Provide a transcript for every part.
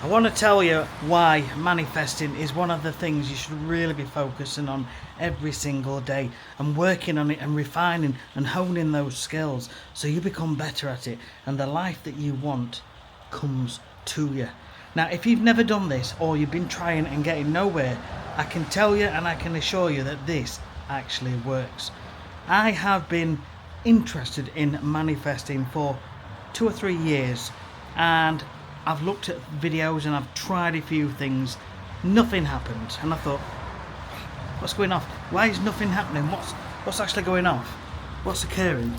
I want to tell you why manifesting is one of the things you should really be focusing on every single day and working on it and refining and honing those skills so you become better at it and the life that you want comes to you. Now, if you've never done this or you've been trying and getting nowhere, I can tell you and I can assure you that this actually works. I have been interested in manifesting for 2 or 3 years, and I've looked at videos and I've tried a few things. Nothing happened, and I thought, what's going off? Why is nothing happening? What's actually going off? What's occurring?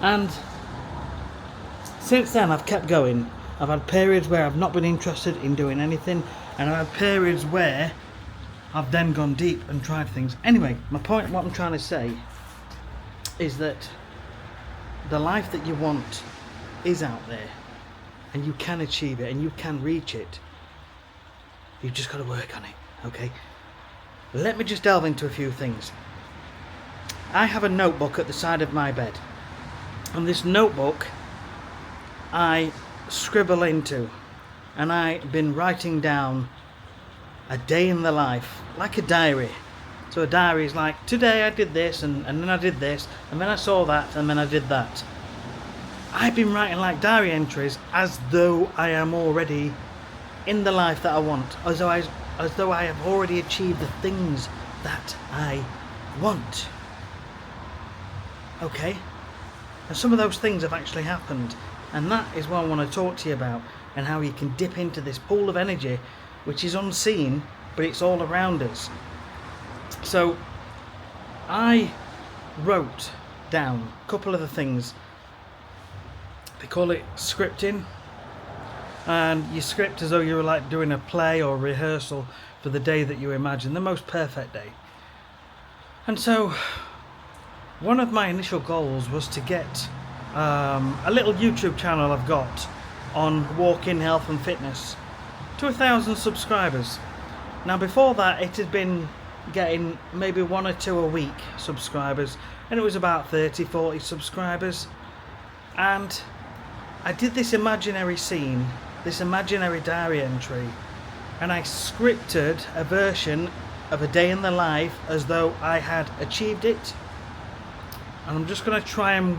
And since then I've kept going. I've had periods where I've not been interested in doing anything, and I've had periods where I've then gone deep and tried things. Anyway, my point, what I'm trying to say is that the life that you want is out there, and you can achieve it and you can reach it. You've just got to work on it, okay? Let me just delve into a few things. I have a notebook at the side of my bed, and this notebook I scribble into, and I've been writing down a day in the life, like a diary. So a diary is like, today I did this, and then I did this, and then I saw that, and then I did that. I've been writing like diary entries as though I am already in the life that I want, as though I have already achieved the things that I want. Okay? And some of those things have actually happened, and that is what I want to talk to you about, and how you can dip into this pool of energy which is unseen, but it's all around us. So I wrote down a couple of the things. They call it scripting, and you script as though you were like doing a play or rehearsal for the day that you imagine, the most perfect day. And so one of my initial goals was to get a little YouTube channel I've got on walking, health and fitness to 1,000 subscribers. Now before that it had been getting maybe 1 or 2 a week subscribers, and it was about 30-40 subscribers. And I did this imaginary scene, this imaginary diary entry, and I scripted a version of a day in the life as though I had achieved it. And I'm just going to try and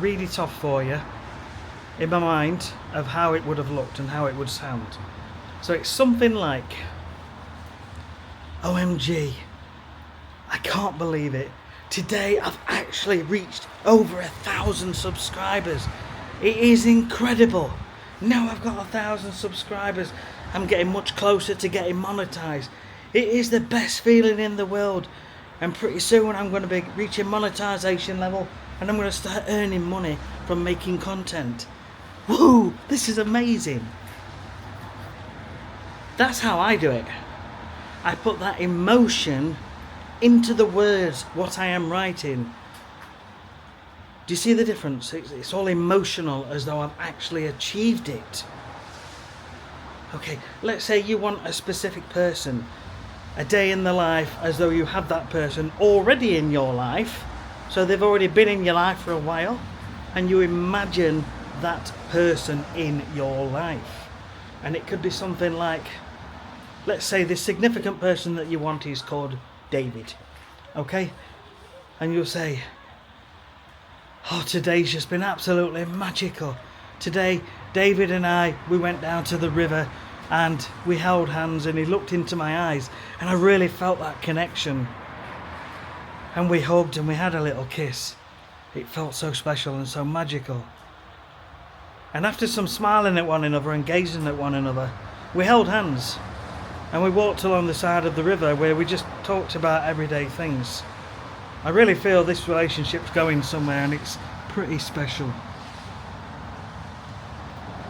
read it off for you in my mind of how it would have looked and how it would sound. So it's something like, OMG, I can't believe it. Today I've actually reached over 1,000 subscribers. It is incredible. Now I've got 1,000 subscribers. I'm getting much closer to getting monetized. It is the best feeling in the world. And pretty soon I'm going to be reaching monetization level, and I'm going to start earning money from making content. Woo! This is amazing. That's how I do it. I put that emotion into the words, what I am writing. Do you see the difference? It's all emotional, as though I've actually achieved it. Okay, let's say you want a specific person, a day in the life as though you have that person already in your life, so they've already been in your life for a while, and you imagine that person in your life. And it could be something like, let's say the significant person that you want is called David, okay? And you'll say, oh, today's just been absolutely magical. Today, David and I, we went down to the river and we held hands, and he looked into my eyes, and I really felt that connection. And we hugged and we had a little kiss. It felt so special and so magical. And after some smiling at one another and gazing at one another, we held hands and we walked along the side of the river where we just talked about everyday things. I really feel this relationship's going somewhere, and it's pretty special.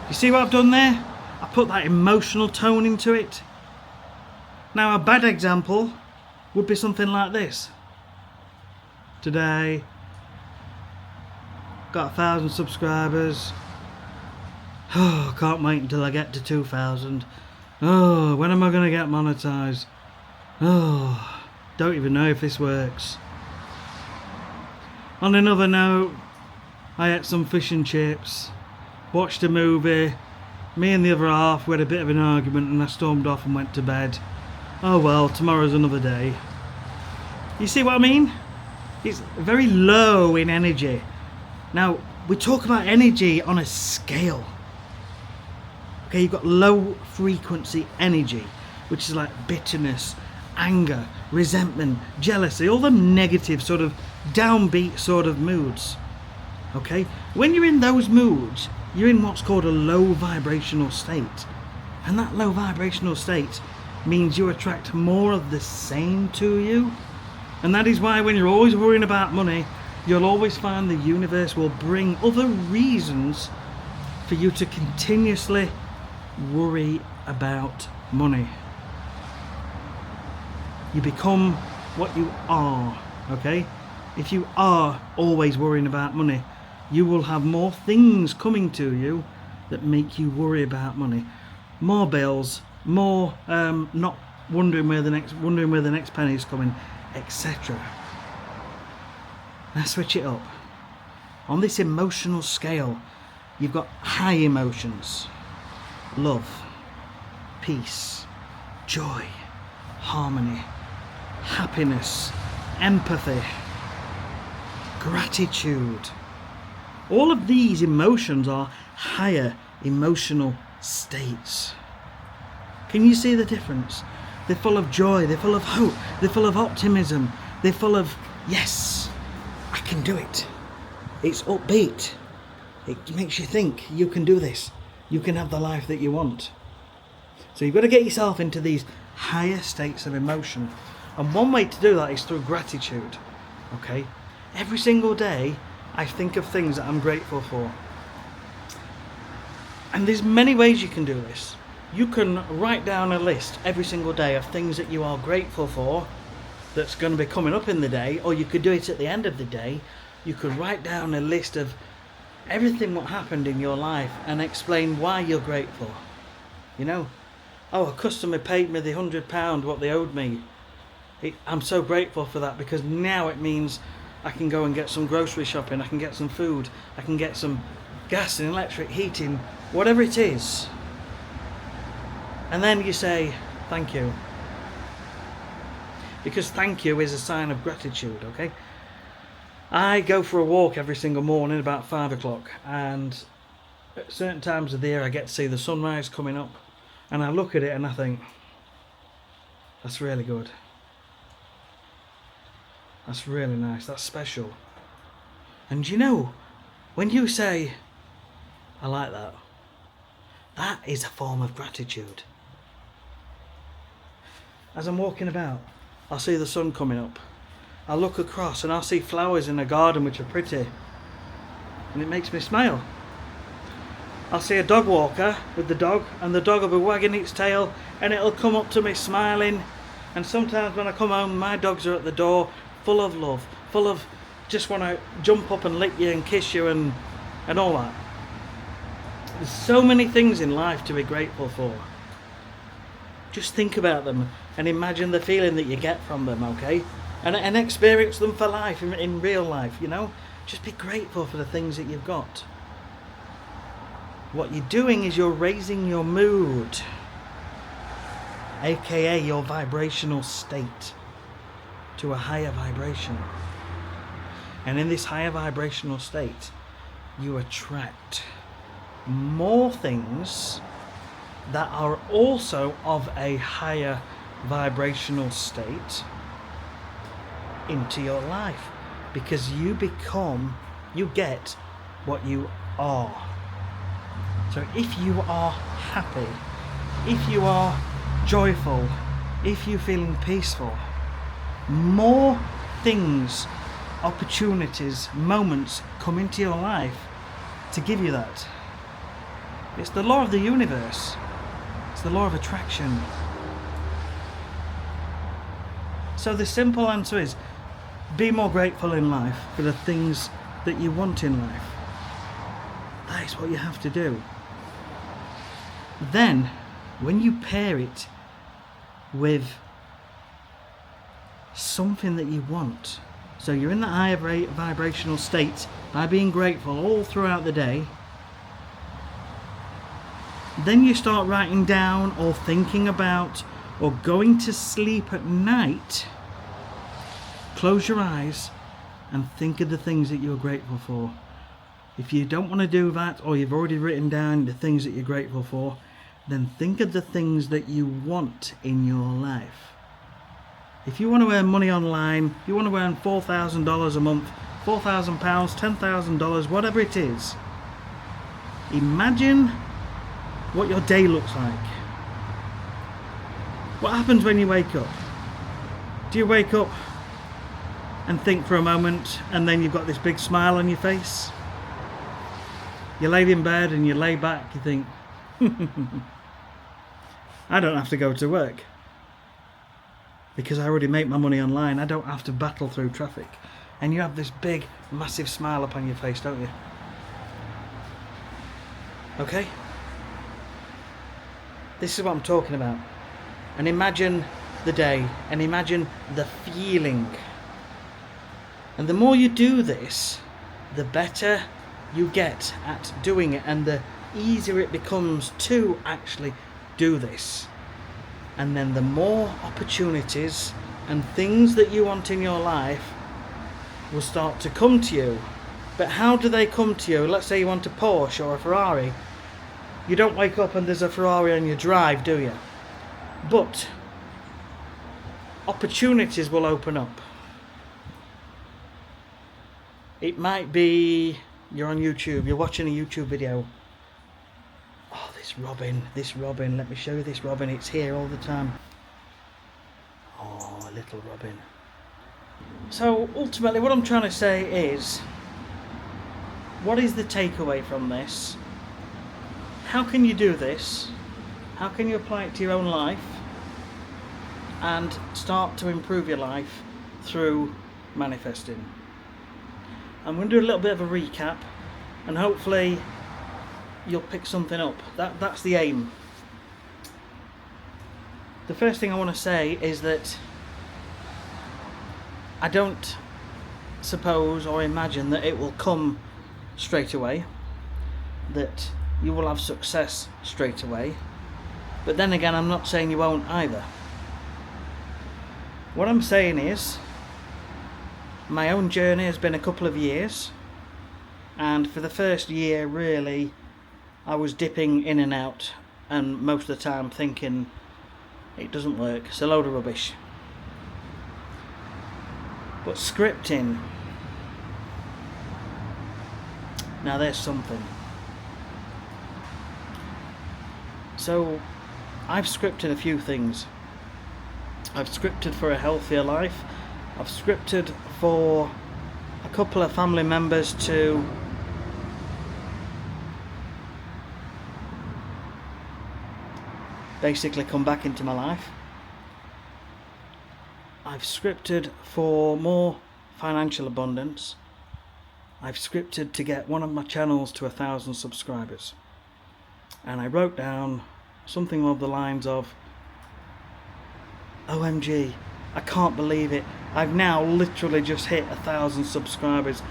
You see what I've done there? I put that emotional tone into it. Now a bad example would be something like this. Today, got 1,000 subscribers. Oh, I can't wait until I get to 2,000. Oh, when am I going to get monetized? Oh, don't even know if this works. On another note, I ate some fish and chips, watched a movie, Me and the other half, we had a bit of an argument and I stormed off and went to bed. Oh well, tomorrow's another day. You see what I mean? It's very low in energy. Now, we talk about energy on a scale. Okay, you've got low frequency energy, which is like bitterness, anger, resentment, jealousy, all the negative sort of downbeat sort of moods. Okay, when you're in those moods, you're in what's called a low vibrational state. And that low vibrational state means you attract more of the same to you. And that is why when you're always worrying about money, you'll always find the universe will bring other reasons for you to continuously worry about money. You become what you are, okay? If you are always worrying about money, you will have more things coming to you that make you worry about money. More bills, more not wondering where the next penny is coming, etc. Now switch it up. On this emotional scale, you've got high emotions. Love, peace, joy, harmony, happiness, empathy, gratitude. All of these emotions are higher emotional states. Can you see the difference? They're full of joy, they're full of hope, they're full of optimism, they're full of, yes, I can do it. It's upbeat. It makes you think you can do this. You can have the life that you want. So you've got to get yourself into these higher states of emotion. And one way to do that is through gratitude. Okay? Every single day I think of things that I'm grateful for. And there's many ways you can do this. You can write down a list every single day of things that you are grateful for that's going to be coming up in the day, or you could do it at the end of the day. You could write down a list of everything what happened in your life and explain why you're grateful. You know, oh, a customer paid me the £100 what they owed me. I'm so grateful for that because now it means I can go and get some grocery shopping, I can get some food, I can get some gas and electric heating, whatever it is. And then you say thank you, because thank you is a sign of gratitude. Okay, I go for a walk every single morning about 5 o'clock, and at certain times of the year I get to see the sunrise coming up, and I look at it and I think, that's really good, that's really nice, that's special. And you know, when you say I like that, that is a form of gratitude. As I'm walking about, I'll see the sun coming up. I'll look across and I'll see flowers in a garden which are pretty, and it makes me smile. I'll see a dog walker with the dog, and the dog will be wagging its tail and it'll come up to me smiling. And sometimes when I come home, my dogs are at the door, full of love, full of just want to jump up and lick you and kiss you and all that. There's so many things in life to be grateful for. Just think about them and imagine the feeling that you get from them, okay? And experience them for life, in real life, you know? Just be grateful for the things that you've got. What you're doing is you're raising your mood, aka your vibrational state, to a higher vibration. And in this higher vibrational state, you attract more things that are also of a higher vibrational state into your life, because you get what you are. So if you are happy, if you are joyful, if you're feeling peaceful, more things, opportunities, moments come into your life to give you that. It's the law of the universe. It's the law of attraction. So the simple answer is, be more grateful in life for the things that you want in life. That is what you have to do. Then, when you pair it with something that you want, so you're in that higher vibrational state by being grateful all throughout the day, Then you start writing down or thinking about or going to sleep at night. Close your eyes and think of the things that you're grateful for. If you don't want to do that, or you've already written down the things that you're grateful for, then think of the things that you want in your life. If you want to earn money online, you want to earn $4,000 a month, £4,000, $10,000, whatever it is, imagine what your day looks like. What happens when you wake up? Do you wake up and think for a moment and then you've got this big smile on your face? You lay in bed and you lay back, you think, I don't have to go to work because I already make my money online. I don't have to battle through traffic. And you have this big, massive smile upon your face, don't you? Okay? This is what I'm talking about. And imagine the day, and imagine the feeling. And the more you do this, the better you get at doing it, and the easier it becomes to actually do this. And then the more opportunities and things that you want in your life will start to come to you. But how do they come to you? Let's say you want a Porsche or a Ferrari. You don't wake up and there's a Ferrari on your drive, do you? But opportunities will open up. It might be you're on YouTube, you're watching a YouTube video. Oh, this robin, let me show you this robin. It's here all the time. Oh, little robin. So ultimately what I'm trying to say is, what is the takeaway from this? How can you do this? How can you apply it to your own life and start to improve your life through manifesting? I'm going to do a little bit of a recap, and hopefully you'll pick something up. That's the aim. The first thing I want to say is that I don't suppose or imagine that it will come straight away, that you will have success straight away. But then again, I'm not saying you won't either. What I'm saying is, my own journey has been a couple of years, and for the first year really I was dipping in and out, and most of the time thinking it doesn't work, it's a load of rubbish. But scripting, now there's something. So I've scripted a few things. I've scripted for a healthier life. I've scripted for a couple of family members to basically come back into my life. I've scripted for more financial abundance. I've scripted to get one of my channels to 1,000 subscribers. And I wrote down something along the lines of, OMG, I can't believe it. I've now literally just hit 1,000 subscribers,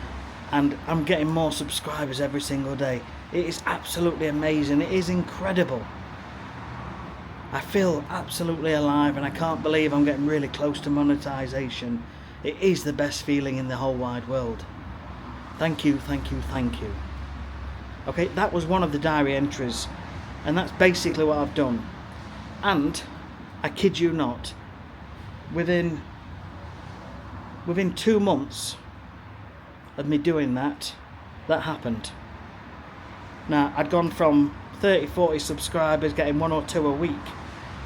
and I'm getting more subscribers every single day. It is absolutely amazing. It is incredible. I feel absolutely alive, and I can't believe I'm getting really close to monetization. It is the best feeling in the whole wide world. Thank you, thank you, thank you. Okay, that was one of the diary entries, and that's basically what I've done. And I kid you not, within 2 months of me doing that happened. Now, I'd gone from 30, 40 subscribers, getting 1 or 2 a week,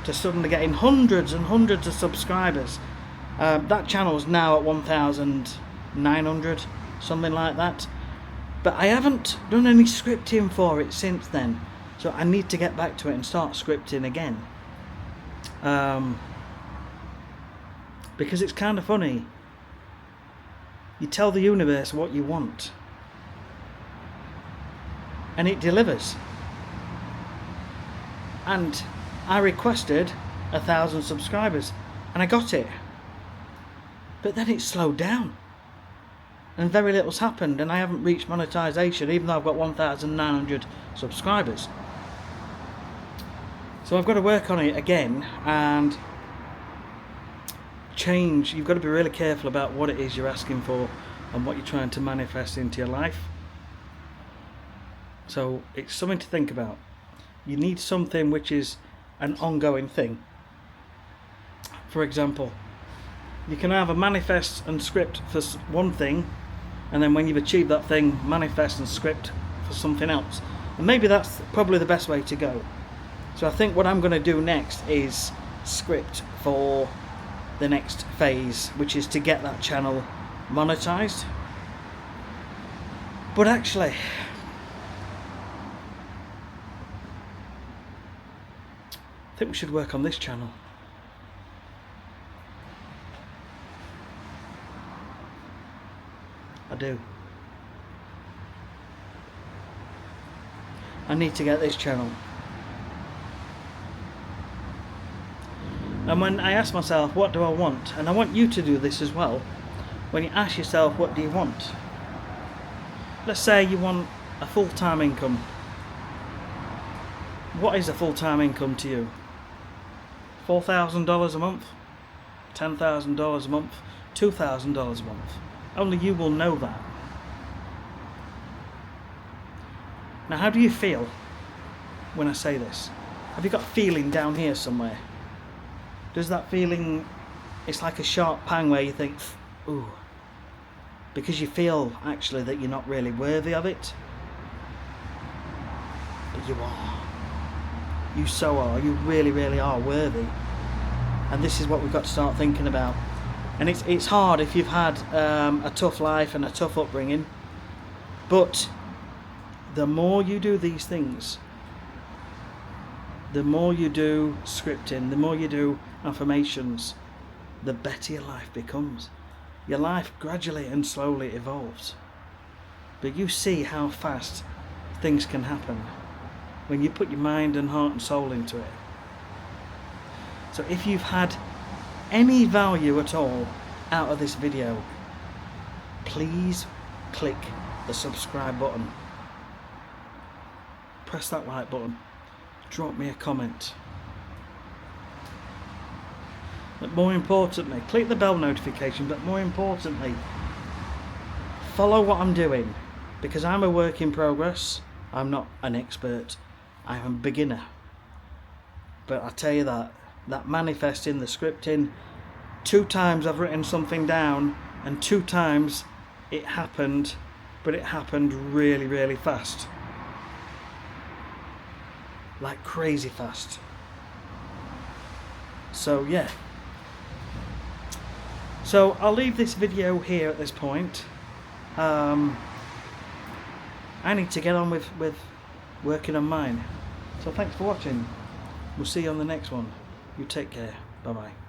to suddenly getting hundreds and hundreds of subscribers. That channel is now at 1,900, something like that. But I haven't done any scripting for it since then, so I need to get back to it and start scripting again. Because it's kind of funny. You tell the universe what you want, and it delivers. And I requested 1,000 subscribers, and I got it. But then it slowed down, and very little's happened, and I haven't reached monetization, even though I've got 1,900 subscribers. So I've got to work on it again and change. You've got to be really careful about what it is you're asking for and what you're trying to manifest into your life. So it's something to think about. You need something which is an ongoing thing. For example, you can have a manifest and script for one thing, and then when you've achieved that thing, manifest and script for something else. And maybe that's probably the best way to go. So I think what I'm going to do next is script for the next phase, which is to get that channel monetized. But actually, I think we should work on this channel. I do. I need to get this channel. And when I ask myself, what do I want? And I want you to do this as well. When you ask yourself, what do you want? Let's say you want a full-time income. What is a full-time income to you? $4,000 a month? $10,000 a month? $2,000 a month? Only you will know that. Now, how do you feel when I say this? Have you got a feeling down here somewhere? Does that feeling, it's like a sharp pang where you think, ooh, because you feel actually that you're not really worthy of it? But you are. You so are. You really, really are worthy. And this is what we've got to start thinking about. And it's hard if you've had a tough life and a tough upbringing. But the more you do these things, the more you do scripting, the more you do affirmations, the better your life becomes. Your life gradually and slowly evolves. But you see how fast things can happen when you put your mind and heart and soul into it. So if you've had any value at all out of this video, please click the subscribe button. Press that like button. Drop me a comment. But more importantly, click the bell notification, but more importantly, follow what I'm doing, because I'm a work in progress. I'm not an expert. I'm a beginner. But I tell you that manifesting, the scripting, 2 times I've written something down and 2 times it happened, but it happened really, really fast. Like crazy fast. So yeah. So I'll leave this video here at this point. I need to get on with working on mine. So thanks for watching. We'll see you on the next one. You take care. Bye bye.